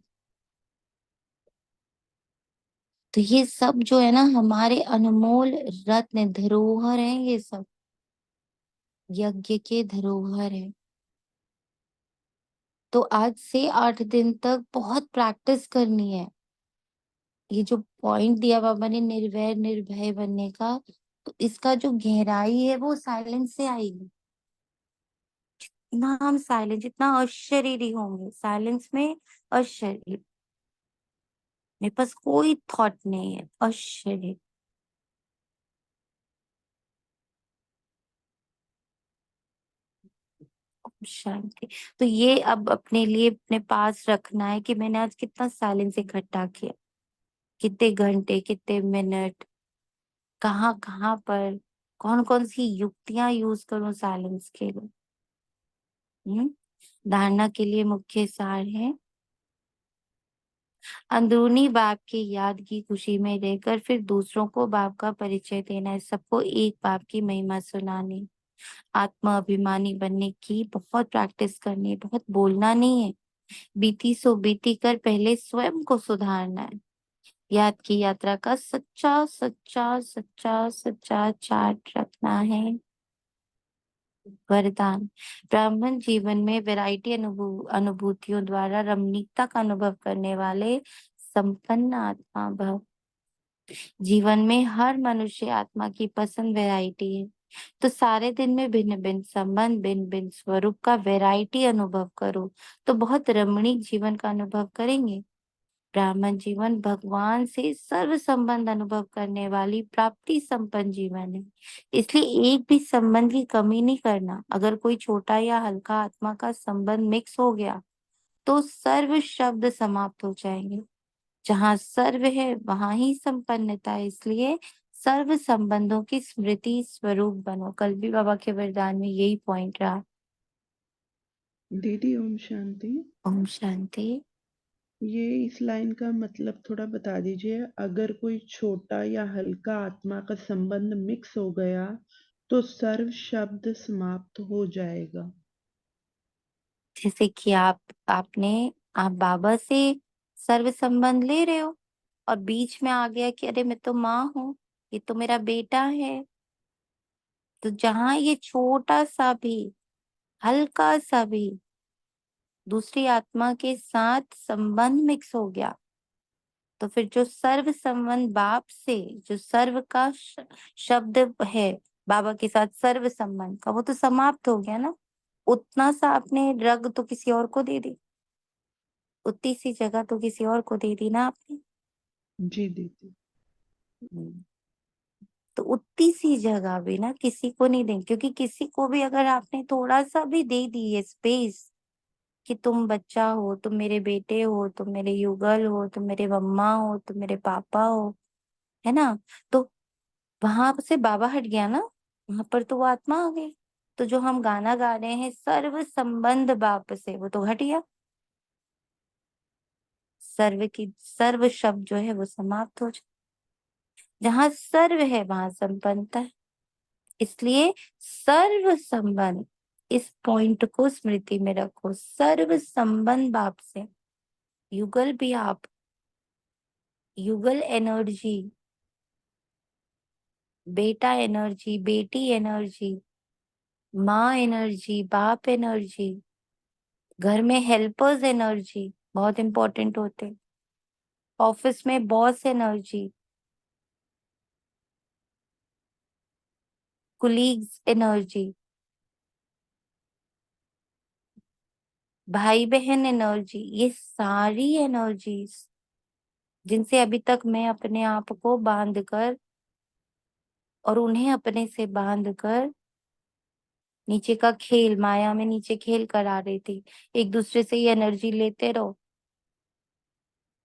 तो ये सब जो है ना हमारे अनमोल रत्न धरोहर है, ये सब यज्ञ के धरोहर है। तो आज से 8 दिन तक बहुत प्रैक्टिस करनी है। ये जो पॉइंट दिया बाबा ने निर्वैर निर्भय बनने का, तो इसका जो गहराई है वो साइलेंस से आएगी। जितना हम साइलेंस, जितना अशरीरी होंगे साइलेंस में, अशरीर, मेरे पास कोई थॉट नहीं है, अशरीर, शांति। तो ये अब अपने लिए अपने पास रखना है कि मैंने आज कितना साइलेंस इकट्ठा किया, कितने घंटे, कितने मिनट, कहाँ कहाँ पर, कौन कौन सी युक्तियां यूज करूं साइलेंस के लिए। हम्म धारणा के लिए मुख्य सार है, अंदरूनी बाप की याद की खुशी में रहकर फिर दूसरों को बाप का परिचय देना है, सबको एक बाप की महिमा सुनानी। आत्मा अभिमानी बनने की बहुत प्रैक्टिस करनी है, बहुत बोलना नहीं है। बीती सो बीती कर पहले स्वयं को सुधारना है। याद की यात्रा का सच्चा सच्चा सच्चा सच्चा चार्ट रखना है। वरदान, ब्राह्मण जीवन में वैरायटी अनुभूतियों द्वारा रमणीकता का अनुभव करने वाले संपन्न आत्मा भव। जीवन में हर मनुष्य आत्मा की पसंद वैरायटी है, तो सारे दिन में भिन्न भिन्न संबंध, भिन्न भिन्न स्वरूप का वैरायटी अनुभव करो, तो बहुत रमणीक जीवन का अनुभव करेंगे। ब्राह्मण जीवन भगवान से सर्व संबंध अनुभव करने वाली प्राप्ति संपन्न जीवन है, इसलिए एक भी संबंध की कमी नहीं करना। अगर कोई छोटा या हल्का आत्मा का संबंध मिक्स हो गया तो सर्व शब्द समाप्त हो जाएंगे। जहाँ सर्व है वहां ही संपन्नता है, इसलिए सर्व संबंधों की स्मृति स्वरूप बनो। कल भी बाबा के वरदान में यही पॉइंट रहा। दीदी ओम शांति। ओम शांति। ये इस लाइन का मतलब थोड़ा बता दीजिए। अगर कोई छोटा या हल्का आत्मा का संबंध मिक्स हो गया तो सर्व शब्द समाप्त हो जाएगा। जैसे कि आप बाबा से सर्व संबंध ले रहे हो और बीच में आ गया कि अरे मैं तो माँ हूँ, ये तो मेरा बेटा है, तो जहां ये छोटा सा भी, हल्का सा भी दूसरी आत्मा के साथ संबंध मिक्स हो गया, तो फिर जो सर्व संबंध बाप से, जो सर्व का शब्द है बाबा के साथ सर्व संबंध का, वो तो समाप्त हो गया ना। उतना सा आपने रग तो किसी और को दे दी, उतनी सी जगह तो किसी और को दे दी ना आपने। जी दीदी। हम्म। तो उतनी सी जगह भी ना किसी को नहीं देंगे, क्योंकि किसी को भी अगर आपने थोड़ा सा भी दे दी है स्पेस कि तुम बच्चा हो, तुम मेरे बेटे हो, तुम मेरे युगल हो, तुम मेरे मम्मा हो, तुम मेरे पापा हो, है ना, तो वहां से बाबा हट गया ना, वहां पर तो वो आत्मा आ गई। तो जो हम गाना गा रहे हैं सर्व संबंध बाप से, वो तो हट गया। सर्व शब्द जो है वो समाप्त हो जाए। जहां सर्व है वहां संपन्नता है। इसलिए सर्व संबंध, इस पॉइंट को स्मृति में रखो, सर्व संबंध बाप से। युगल भी आप, युगल एनर्जी, बेटा एनर्जी, बेटी एनर्जी, माँ एनर्जी, बाप एनर्जी, घर में हेल्पर्स एनर्जी बहुत इंपॉर्टेंट होते, ऑफिस में बॉस एनर्जी, कुलीग्स एनर्जी, भाई बहन एनर्जी, ये सारी एनर्जीज जिनसे अभी तक मैं अपने आप को बांध कर और उन्हें अपने से बांध कर नीचे का खेल, माया में नीचे खेल करा रही थी। एक दूसरे से ये एनर्जी लेते रहो,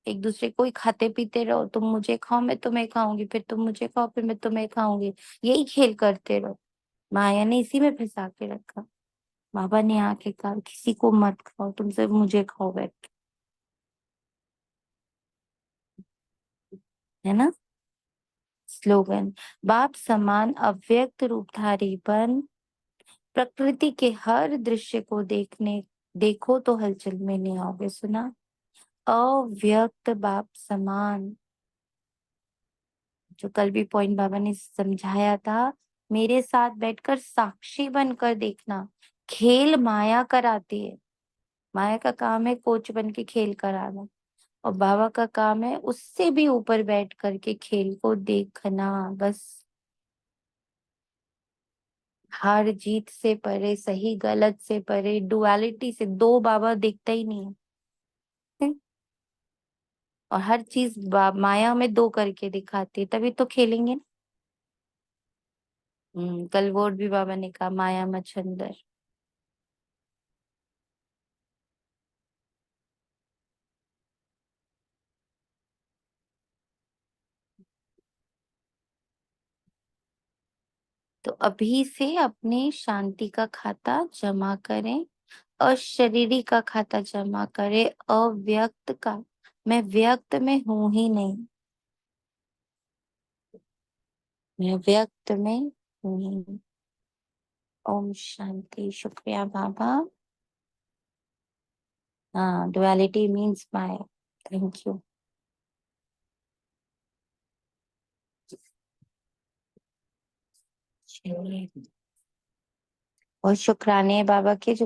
एक दूसरे को ही खाते पीते रहो, तुम मुझे खाओ मैं तुम्हें खाऊंगी, फिर तुम मुझे खाओ फिर मैं तुम्हें खाऊंगी, यही खेल करते रहो। माया ने इसी में फंसा के रखा। बाबा ने आके कहा किसी को मत खाओ, तुम सिर्फ मुझे खाओ बैठ के, है ना। स्लोगन, बाप समान अव्यक्त रूपधारी बन, प्रकृति के हर दृश्य को देखो तो हलचल में नहीं आओगे। सुना, अव्यक्त बाप समान, जो कल भी पॉइंट बाबा ने समझाया था, मेरे साथ बैठकर साक्षी बनकर देखना। खेल माया कराती है, माया का काम है कोच बन के खेल कराना, और बाबा का काम है उससे भी ऊपर बैठ करके खेल को देखना। बस हार जीत से परे, सही गलत से परे, डुअलिटी से, दो बाबा देखता ही नहीं है। और हर चीज माया में दो करके दिखाती है, तभी तो खेलेंगे ना। कल वर्ड भी बाबा ने कहा, माया मच्छंदर। तो अभी से अपने शांति का खाता जमा करें, अशरीरी का खाता जमा करें, अव्यक्त का। मैं व्यक्त में हूं ही नहीं, मैं व्यक्त में हूं ही नहीं। ओम शांति। शुक्रिया बाबा। हाँ, duality means Maya. Thank you. चलिए, और शुक्राने बाबा के जो